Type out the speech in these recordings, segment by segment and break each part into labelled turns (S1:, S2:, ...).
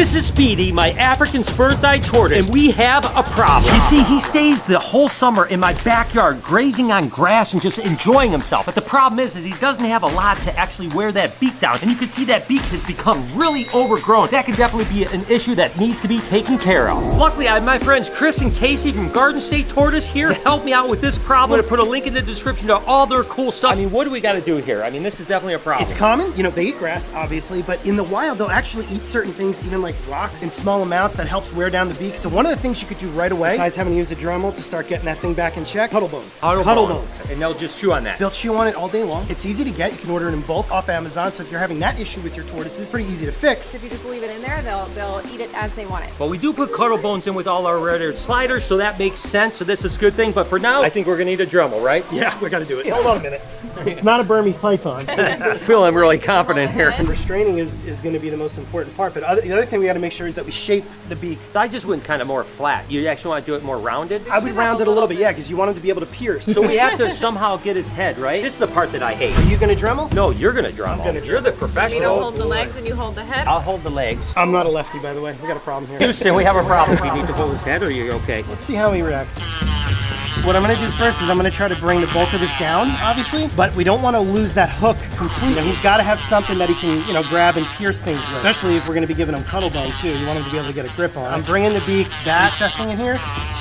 S1: This is Speedy, my African spurred-thigh tortoise, and we have a problem. You see, he stays the whole summer in my backyard, grazing on grass and just enjoying himself. But the problem is he doesn't have a lot to actually wear that beak down. And you can see that beak has become really overgrown. That could definitely be an issue that needs to be taken care of. Luckily, I have my friends Chris and Casey from Garden State Tortoise here to help me out with this problem. I'm gonna put a link in the description to all their cool stuff. I mean, what do we gotta do here? I mean, this is definitely a problem.
S2: It's common, you know, they eat grass, obviously, but in the wild, they'll actually eat certain things, even like rocks in small amounts that helps wear down the beak. So one of the things you could do right away, besides having to use a Dremel to start getting that thing back in check, cuddle bone. Cuddle bone.
S1: And they'll just chew on that.
S2: They'll chew on it all day long. It's easy to get. You can order it in bulk off Amazon. So if you're having that issue with your tortoises, pretty easy to fix.
S3: If you just leave it in there, they'll eat it as they want it.
S1: But we do put cuddle bones in with all our red sliders, so that makes sense. So this is a good thing. But for now, I think we're gonna need a Dremel, right?
S2: Yeah, we gotta do it. Hold on a minute. It's not a Burmese python.
S1: Feeling really confident here.
S2: And restraining is going to be the most important part. But the other thing we got to make sure is that we shape the beak.
S1: I just went kind of more flat. You actually want to do it more rounded?
S2: I would round it a little bit, yeah, because you want him to be able to pierce.
S1: So we have to somehow get his head, right? This is the part that I hate.
S2: Are you going to Dremel?
S1: No, you're going to Dremel. You're the professional.
S3: You don't hold the legs and you hold the head?
S1: I'll hold the legs.
S2: I'm not a lefty, by the way. We got a problem here.
S1: Houston, we have a problem. We need to hold his head, or are you okay?
S2: Let's see how he reacts. What I'm going to do first is I'm going to try to bring the bulk of this down, obviously, but we don't want to lose that hook completely. He's got to have something that he can, you know, grab and pierce things with, especially if we're going to be giving him cuddle bone too. You want him to be able to get a grip on it. I'm bringing the beak, recessing in here,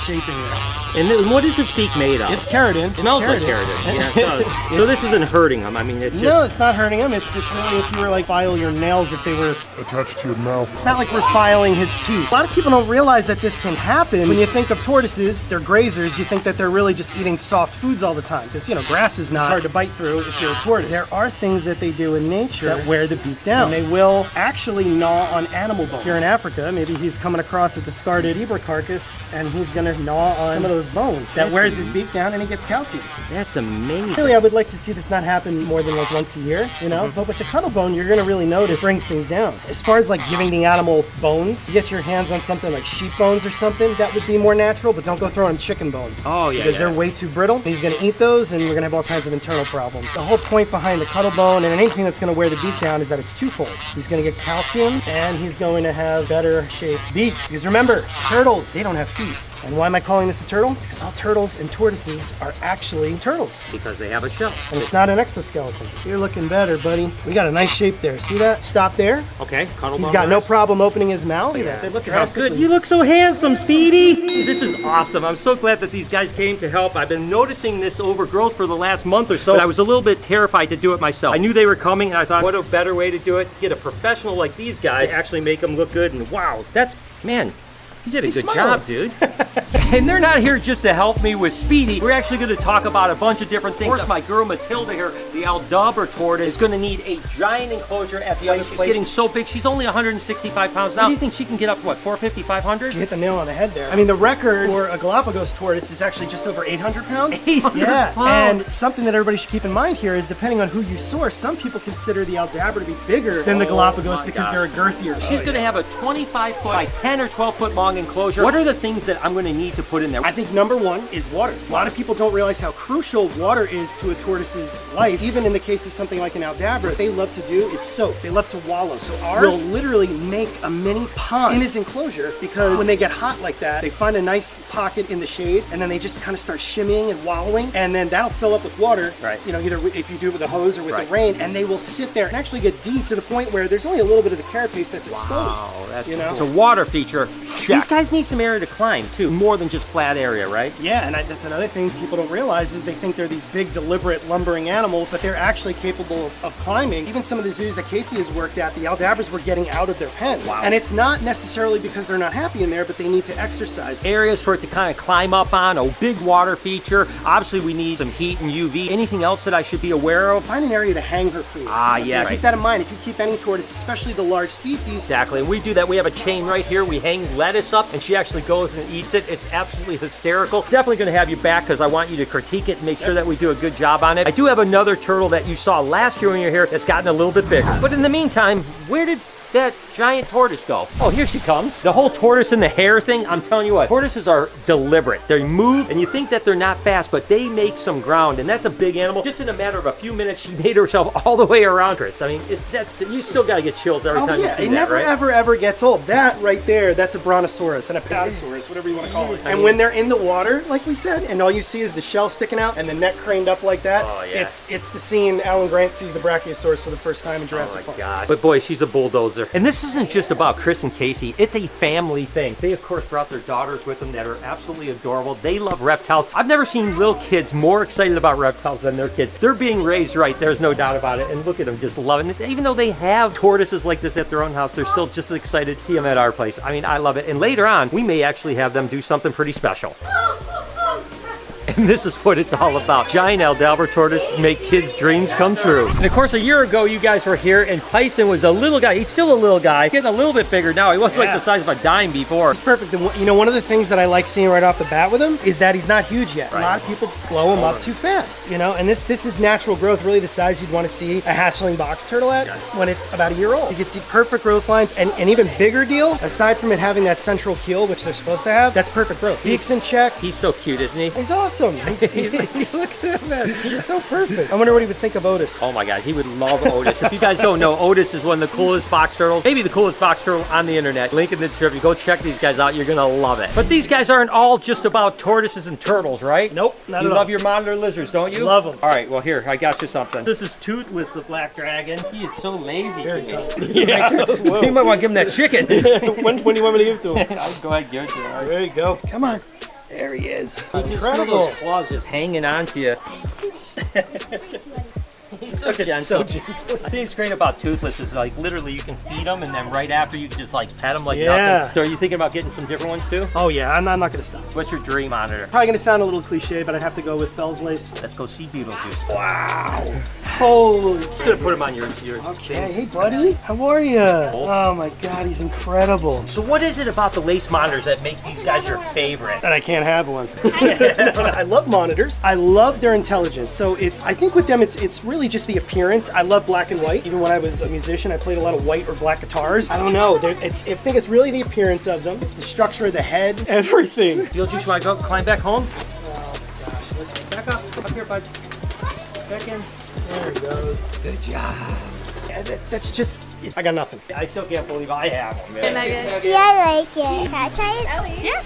S2: shaping it.
S1: And then what is this beak made of?
S2: It's keratin.
S1: It smells like keratin. Yeah, it does. So this isn't hurting him. I mean, it's just...
S2: No, it's not hurting him. It's really if you were like file your nails if they were
S4: attached to your mouth.
S2: It's not like we're filing his teeth. A lot of people don't realize that this can happen. When you think of tortoises, they're grazers, you think that they're really just eating soft foods all the time. Because, you know, grass is not hard to bite through if you're a tortoise. There are things that they do in nature that wear the beak down. And they will actually gnaw on animal bones. Here in Africa, maybe he's coming across a discarded zebra carcass and he's gonna gnaw on some of those bones. That wears his beak down and he gets calcium.
S1: That's amazing.
S2: Really, I would like to see this not happen more than like once a year, you know? But with the cuddle bone, you're gonna really notice it brings things down. As far as like giving the animal bones, you get your hands on something like sheep bones or something, that would be more natural, but don't go throwing him chicken bones.
S1: Oh, yeah.
S2: Because they're way too brittle. He's gonna eat those and we're gonna have all kinds of internal problems. The whole point behind the cuddle bone and anything that's gonna wear the beak down is that it's twofold. He's gonna get calcium and he's going to have better shaped beak. Because remember, turtles, they don't have feet. And why am I calling this a turtle? Because all turtles and tortoises are actually turtles.
S1: Because they have a shell.
S2: And it's not an exoskeleton. You're looking better, buddy. We got a nice shape there. See that? Stop there.
S1: Okay, cuddle bone.
S2: He's got no problem opening his mouth.
S1: Look at that. Look how good. You look so handsome, Speedy. This is awesome. I'm so glad that these guys came to help. I've been noticing this overgrowth for the last month or so. But I was a little bit terrified to do it myself. I knew they were coming and I thought, what a better way to do it. Get a professional like these guys, actually make them look good. And wow, that's, man, you did a good job, dude. And they're not here just to help me with Speedy. We're actually going to talk about a bunch of different things. My girl Matilda here, the Aldabra tortoise, is going to need a giant enclosure at the other place. She's getting so big. She's only 165 pounds now. Do you think she can get up to what, 450, 500?
S2: You hit the nail on the head there. I mean, the record for a Galapagos tortoise is actually just over 800 pounds.
S1: 800 pounds.
S2: And something that everybody should keep in mind here is depending on who you source, some people consider the Aldabra to be bigger than the Galapagos because they're a girthier.
S1: She's going to have a 25 foot by 10 or 12 foot long enclosure. What are the things that I'm going to need to put in there?
S2: I think number one is water. A lot of people don't realize how crucial water is to a tortoise's life. Even in the case of something like an Aldabra, what they love to do is soak. They love to wallow. So ours will literally make a mini pond in his enclosure because when they get hot like that, they find a nice pocket in the shade and then they just kind of start shimmying and wallowing and then that'll fill up with water.
S1: Right.
S2: You know, either if you do it with a hose or with the rain, and they will sit there and actually get deep to the point where there's only a little bit of the carapace that's exposed.
S1: Wow, that's,
S2: you know?
S1: It's a water feature. Check. These guys need some area to climb too, more than just flat area, right?
S2: Yeah, and that's another thing people don't realize is they think they're these big, deliberate, lumbering animals, but they're actually capable of climbing. Even some of the zoos that Casey has worked at, the Aldabras were getting out of their pens. Wow. And it's not necessarily because they're not happy in there, but they need to exercise.
S1: Areas for it to kind of climb up on, a big water feature. Obviously, we need some heat and UV. Anything else that I should be aware of?
S2: Find an area to hang her food.
S1: Ah, yeah.
S2: Keep that in mind. If you keep any tortoise, especially the large species.
S1: Exactly, and we do that. We have a chain right here. We hang lettuce up, and she actually goes and eats it. It's absolutely hysterical. Definitely going to have you back because I want you to critique it and make sure that we do a good job on it. I do have another turtle that you saw last year when you were here that's gotten a little bit bigger. But in the meantime, where did that giant tortoise go? Oh, here she comes. The whole tortoise and the hare thing, I'm telling you what, tortoises are deliberate. They move, and you think that they're not fast, but they make some ground, and that's a big animal. Just in a matter of a few minutes, she made herself all the way around, Chris. I mean, you still got to get chills every time you see that, right?
S2: It never, ever gets old. That right there, that's a brontosaurus, an apatosaurus, whatever you want to call it. And when they're in the water, like we said, and all you see is the shell sticking out and the neck craned up like that, it's the scene Alan Grant sees the brachiosaurus for the first time in Jurassic Park.
S1: Oh my gosh. But boy, she's a bulldozer. And this isn't just about Chris and Casey, it's a family thing. They of course brought their daughters with them that are absolutely adorable. They love reptiles. I've never seen little kids more excited about reptiles than their kids. They're being raised right, there's no doubt about it. And look at them just loving it. Even though they have tortoises like this at their own house, they're still just as excited to see them at our place. I mean, I love it. And later on, we may actually have them do something pretty special. And this is what it's all about. Giant Aldabra tortoise make kids' dreams come true. And of course, a year ago, you guys were here, and Tyson was a little guy. He's still a little guy, getting a little bit bigger now. He wasn't like the size of a dime before.
S2: It's perfect. And you know, one of the things that I like seeing right off the bat with him is that he's not huge yet. Right. A lot of people blow him up too fast, you know, and this is natural growth, really the size you'd want to see a hatchling box turtle at when it's about a year old. You can see perfect growth lines, and an even bigger deal, aside from it having that central keel, which they're supposed to have, that's perfect growth. Beak's in check.
S1: He's so cute, isn't he?
S2: He's awesome. Look at him, man. He's so perfect. I wonder what he would think of Otis.
S1: Oh my God, he would love Otis. If you guys don't know, Otis is one of the coolest box turtles, maybe the coolest box turtle on the internet. Link in the description. Go check these guys out. You're gonna love it. But these guys aren't all just about tortoises and turtles, right?
S2: Nope, not at all.
S1: You love your monitor lizards, don't you?
S2: Love them.
S1: All right, well here, I got you something. This is Toothless, the black dragon. He is so lazy.
S2: There he goes.
S1: Yeah. You might want to give him that chicken.
S2: when do you want me to give it to him?
S1: I'll go ahead and give it to him.
S2: There you go. Come on. There he is.
S1: Incredible. Those claws just hanging on to you. He's so gentle. I think it's great about Toothless is like literally you can feed them and then right after you can just like pet them like nothing. So are you thinking about getting some different ones too?
S2: Oh yeah, I'm not going to stop.
S1: What's your dream monitor?
S2: Probably going to sound a little cliche, but I'd have to go with Bell's Lace.
S1: Let's go see Beetlejuice. Wow.
S2: Holy.
S1: I'm gonna put him on your
S2: Okay, hey buddy, how are you? Oh my God, he's incredible.
S1: So what is it about the lace monitors that make these guys your favorite?
S2: That I can't have one. I love monitors. I love their intelligence. So I think with them, it's really just the appearance. I love black and white. Even when I was a musician, I played a lot of white or black guitars. I don't know. I think it's really the appearance of them. It's the structure of the head, everything.
S1: Beetlejuice, you want to go climb back home?
S2: Oh gosh.
S1: Back up here, bud. Back in.
S2: There he goes.
S1: Good job.
S2: Yeah, that's just, I got nothing.
S1: I still can't believe I have them, man.
S4: Yeah, I like it. Can I try it?
S3: Ellie?
S4: Yeah.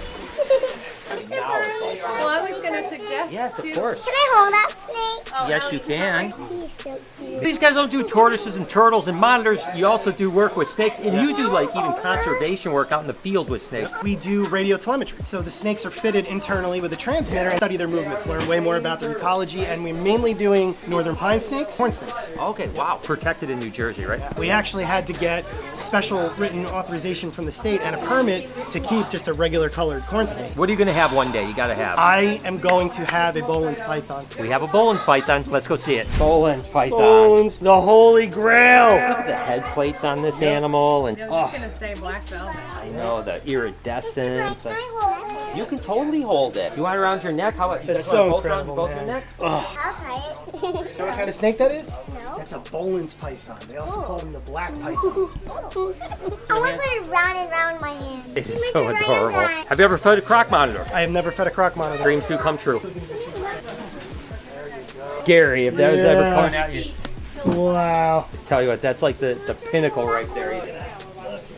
S1: Now it's like,
S3: Well, I was going to suggest
S1: yes, of course.
S4: Can I hold that snake?
S3: Oh,
S1: Yes,
S3: Ellie,
S1: you can.
S4: He's so cute.
S1: These guys don't do tortoises and turtles and monitors. You also do work with snakes, and you do like even conservation work out in the field with snakes.
S2: We do radio telemetry. So the snakes are fitted internally with a transmitter and study their movements, learn way more about their ecology, and we're mainly doing northern pine snakes, horn snakes.
S1: Okay, wow. Protected in New Jersey, right?
S2: We actually had to get special written authorization from the state and a permit to keep just a regular colored corn snake.
S1: What are you going to have one day? You got to have.
S2: I am going to have a Bolin's python.
S1: We have a Bolin's python. Let's go see it. Bolin's python.
S2: Bolin's, the holy grail.
S1: Look at the head plates on this animal. And
S3: I was just going to say black velvet.
S1: I know, the iridescence.
S4: Can I hold it?
S1: You can totally hold it. You want it around your neck? How about you
S2: It's
S1: guys want
S2: so
S1: both around
S2: incredible,
S1: both your
S2: man.
S1: neck?
S4: I'll try it.
S2: You know what kind of snake that is?
S4: No.
S2: That's a Bolin's python. They also call them the black python.
S4: I want to put it round and round in my hand.
S1: It is
S4: Make
S1: so
S4: it round and
S1: adorable.
S4: round.
S1: Have you ever fed a croc monitor?
S2: I have never fed a croc monitor.
S1: Dreams do come true. Gary, if that was ever
S2: Yeah.
S1: coming at you.
S2: Wow.
S1: Tell you what, that's like the pinnacle right there.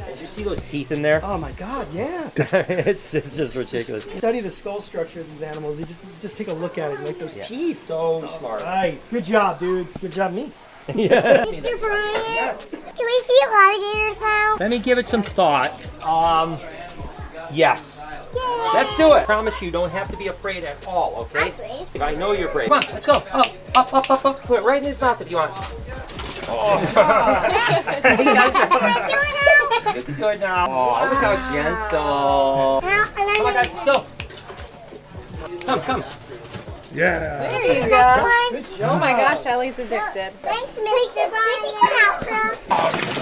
S1: Did you see those teeth in there?
S2: Oh my God, yeah.
S1: it's just ridiculous.
S2: Study the skull structure of these animals. You just take a look at it, like those teeth.
S1: So smart.
S2: Right. Good job, dude. Good job, me.
S1: Yeah.
S4: Mr. Brian,
S1: Yes.
S4: can we see alligators now?
S1: Let me give it some thought. Yes.
S4: Yay.
S1: Let's do it. Promise you don't have to be afraid at all, okay?
S4: I'm brave.
S1: If I know you're brave. Come on, let's go. Up, up, up, up, up. Put it right in his mouth if you want. Oh. You can do it now. Oh, look how gentle. Come on, guys, let's go. Come. Yeah.
S3: There you go.
S2: Good job.
S3: Oh my gosh, Ellie's addicted.
S4: Thanks, Mr. Bunny.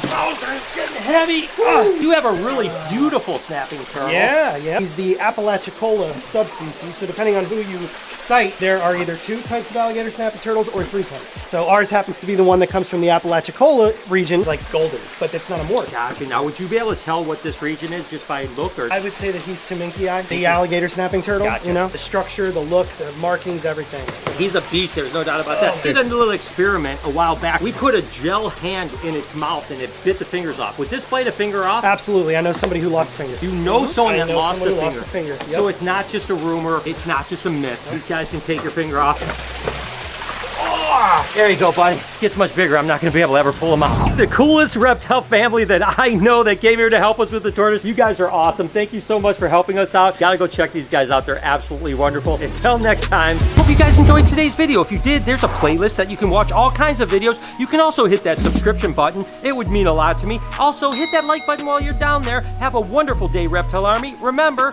S1: Bowser's getting heavy. Oh, you have a really beautiful snapping turtle.
S2: Yeah, yeah. He's the Apalachicola subspecies, so depending on who you cite, there are either 2 types of alligator snapping turtles or 3 types. So ours happens to be the one that comes from the Apalachicola region, like golden, but it's not a morph.
S1: Gotcha. Now, would you be able to tell what this region is just by look? Or
S2: I would say that he's Teminki, the alligator snapping turtle.
S1: Gotcha.
S2: You know, the structure, the look, the markings, everything.
S1: he's a beast, there's no doubt about that. We did a little experiment a while back. We put a gel hand in its mouth and it bit the fingers off. Would this bite a finger off?
S2: Absolutely. I know somebody who lost a finger.
S1: You know someone
S2: I
S1: that
S2: know
S1: lost
S2: somebody
S1: a
S2: who
S1: finger.
S2: lost a finger. Yep.
S1: So it's not just a rumor, it's not just a myth. These guys can take your finger off. Oh, there you go, buddy. Gets much bigger. I'm not going to be able to ever pull him out. The coolest reptile family that I know that came here to help us with the tortoise. You guys are awesome. Thank you so much for helping us out. Gotta go check these guys out. They're absolutely wonderful. Until next time, hope you guys enjoyed today's video. If you did, there's a playlist that you can watch all kinds of videos. You can also hit that subscription button. It would mean a lot to me. Also, hit that like button while you're down there. Have a wonderful day, Reptile Army. Remember,